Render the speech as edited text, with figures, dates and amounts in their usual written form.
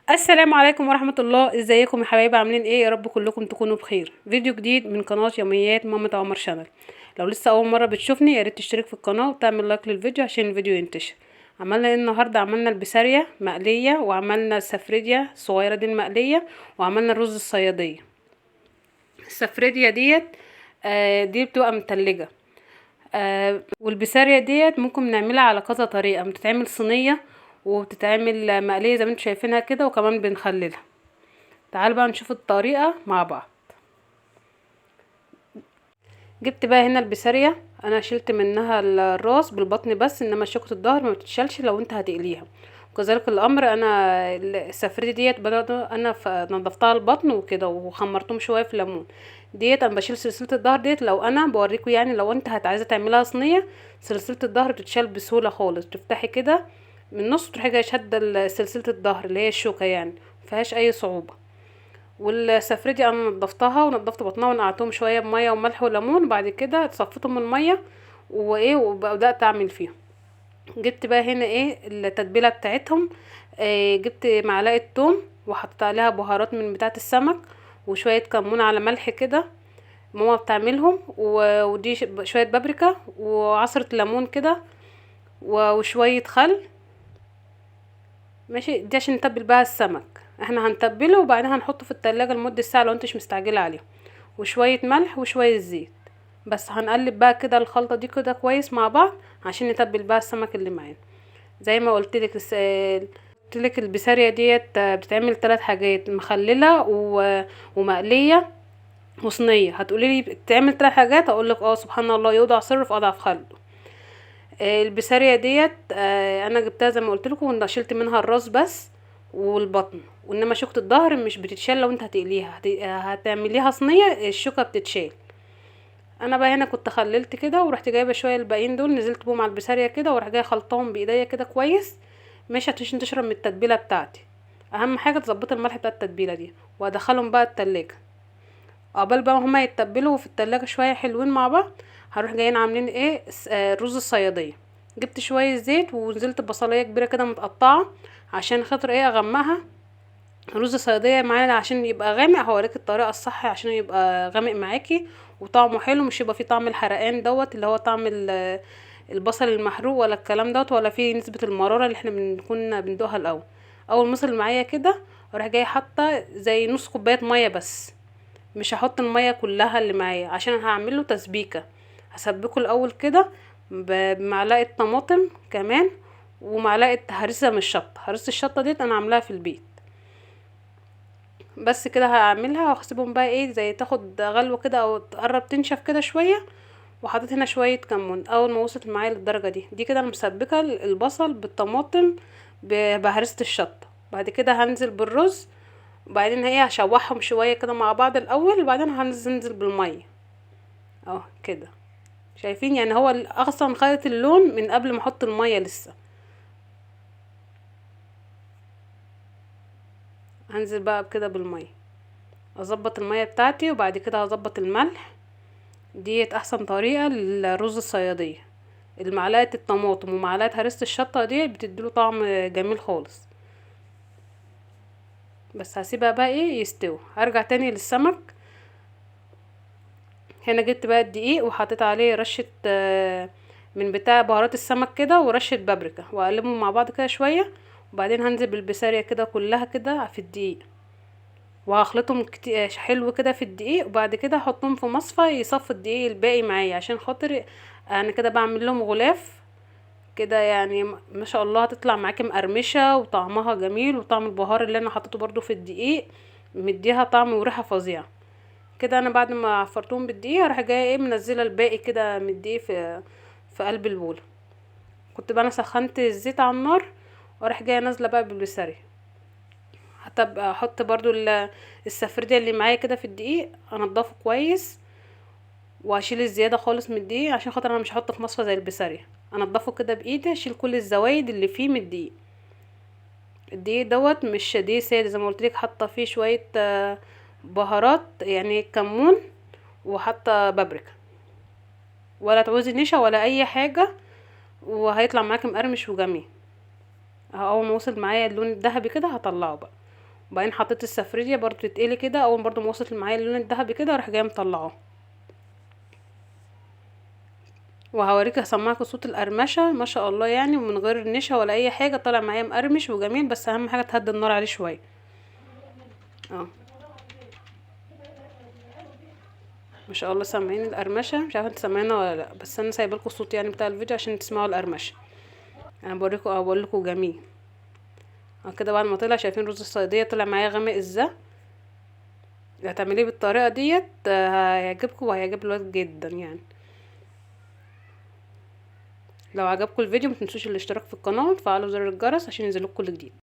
السلام عليكم ورحمة الله. ازيكم يا حبايبي؟ عاملين ايه؟ يا رب كلكم تكونوا بخير. فيديو جديد من قناة يوميات مامة عمر شانل. لو لسه اول مرة بتشوفني يا ريت تشترك في القناة وتعمل لايك للفيديو عشان الفيديو ينتشر. عملنا ايه النهارده؟ عملنا البسارية مقلية، وعملنا السفريديا الصغيرة دي المقلية، وعملنا الرز الصيادية. السفريديا ديت دي بتبقى متلجة. والبسارية ديت ممكن نعملها على كذا طريقة، بتتعمل صينية وبتتعمل مقلية زي ما انتم شايفينها كده، وكمان بنخللها. تعالوا بقى نشوف الطريقة مع بعض. جبت بقى هنا البسارية، انا شلت منها الراس بالبطن بس، انما شوكة الظهر ما بتتشالش لو انت هتقليها. وكذلك الامر انا السفرية ديت انا نضفتها البطن وكده وخمرتهم شوية في ليمون. ديت انا بشيل سلسلة الظهر ديت، لو انا بوريكم يعني لو انت عايزة تعملها صينية سلسلة الظهر بتتشال بسهولة خالص. تفتحي كده من النص تروحي جايه شادة سلسلة الظهر اللي هي الشوكة، يعني مفيهاش اي صعوبة. والسفريدي انا نضفتها ونضفت بطنها ونقعتهم شويه بميه وملح وليمون، بعد كده صفيتهم من الميه وبدات اعمل فيهم. جبت بقى هنا التتبيله بتاعتهم. جبت معلقه توم وحطيت عليها بهارات من بتاعه السمك، وشويه كمون على ملح كده ماما بتعملهم، ودي شويه بابريكا وعصره ليمون كده وشويه خل. ماشي، دي عشان نتبل بها السمك. احنا هنتبله وبعدين هنحطه في التلاجة لمدة ساعة لو انت مش مستعجلة عليه، وشوية ملح وشوية زيت. بس هنقلب بقى كده الخلطة دي كده كويس مع بعض عشان نتبل بقى السمك اللي معانا. زي ما قلتلك قلتلك البسارية ديت بتتعمل 3 حاجات: مخللة ومقلية وصينية. هتقولي لي بتعمل 3 حاجات، اقولك سبحان الله يوضع سر في اضعف خلقه. البسارية ديت انا جبتها زي ما قلت لكم، شلت منها الراس بس والبطن، وانما شوكة الظهر مش بتتشال لو انت هتقليها. هتعمليها صينية الشوكة بتتشال. انا بقى هنا كنت خللت كده ورحت جايبه شويه الباقيين دول نزلت بهم على البسارية كده، وراح جايه خلطهم بايديا كده كويس. مش عشان تشرب من التتبيله بتاعتي. اهم حاجه تظبط الملح بتاع التتبيله دي، وادخلهم بقى التلاجة عقبال بقى هما يتبلوا في التلاجة شويه حلوين مع بعض. هروح جايين عاملين رز الصياديه. جبت شويه زيت ونزلت ببصلايه كبيره كده متقطعه عشان خاطر اغمقها. رز الصياديه معانا عشان يبقى غامق، هوريك الطريقه الصح عشان يبقى غامق معاكي وطعمه حلو، مش يبقى فيه طعم الحرقان دوت اللي هو طعم البصل المحروق، ولا الكلام دوت، ولا فيه نسبه المراره اللي احنا بنكون بندوقها الاول. اول ما وصل معايا كده اروح جايه حاطه زي نص كوبايه ميه بس، مش هحط الميه كلها اللي معايا عشان هعمله تسبيكه. هسبكه الاول كده بمعلقه طماطم كمان، ومعلقه هريسه من الشطه. هريسه الشطه ديت انا عاملاها في البيت. بس كده هعملها وهسيبهم بقى زي تاخد غلوه كده او تقرب تنشف كده شويه. وحطيت هنا شويه كمون. اول ما وصلت معايا للدرجه دي كده انا مسبكه البصل بالطماطم بهرسه الشطه. بعد كده هنزل بالرز، وبعدين هشوحهم شويه كده مع بعض الاول، وبعدين هنزل بالميه كده. شايفين يعني هو اصلا خدت اللون من قبل ما احط الميه لسه. هنزل بقى كده بالميه، اظبط الميه بتاعتي، وبعد كده هظبط الملح. ديت احسن طريقه للرز الصياديه. المعلقه الطماطم ومعلقه هرسه الشطه دي بتديله طعم جميل خالص. بس هسيبها بقى يستوي. هرجع تاني للسمك. هنا جبت بقى الدقيق وحطيت عليه رشه من بتاع بهارات السمك كده ورشه بابريكا، واقلبهم مع بعض كده شويه. وبعدين هنزل بالبسارية كده كلها كده في الدقيق، وهخلطهم حلو كده في الدقيق. وبعد كده هحطهم في مصفى يصفي الدقيق الباقي معايا عشان خاطر انا كده بعمل لهم غلاف كده. يعني ما شاء الله هتطلع معاكي مقرمشه وطعمها جميل، وطعم البهار اللي انا حطيته برضو في الدقيق مديها طعم وريحه فظيعه كده. انا بعد ما عفرتهم بالدقيق راح جايه منزله الباقي كده من الدقيق في قلب البوله. كنت بقى انا سخنت الزيت على النار، واروح جايه نازله بقى بالبسارية. هتبقى احط برضو السفردية اللي معايا كده في الدقيق، انضفه كويس واشيل الزياده خالص من الدقيق عشان خاطر انا مش هحطه في مصفى زي البسارية. انضفه كده بايدي، اشيل كل الزوايد اللي فيه من الدقيق. الدقيق دوت مش دقيق ساده زي ما قلت لك، حاطه فيه شويه بهارات يعني كمون، وحاطه بابريكا، ولا تعوزي نشا ولا اي حاجه، وهيطلع معاكي مقرمش وجميل. اول ما وصل معايا اللون الذهبي كده هطلعه بقى، وبعدين حطيت السفرية برضو تتقلي كده، اول برضو ما وصلت معايا اللون الذهبي كده اروح جايه مطلعاه. وهوريك هسمعك صوت القرمشه ما شاء الله يعني، ومن غير نشا ولا اي حاجه طالع معايا مقرمش وجميل، بس اهم حاجه تهدي النار عليه شويه. اه ما شاء الله سامعين القرمشه، مش عارفه انت سامعينها ولا لا، بس انا سايبه الصوت يعني بتاع الفيديو عشان تسمعوا القرمشه. انا بوريكم بقول لكم جميل. كده بعد ما طلع، شايفين رز الصياديه طلع معايا غامق ازاي؟ هتعمليه بالطريقه ديت هيعجبكم وهيعجب الولاد جدا يعني. لو عجبكم الفيديو متنسوش الاشتراك في القناه وتفعلوا زر الجرس عشان ينزلكوا كل جديد.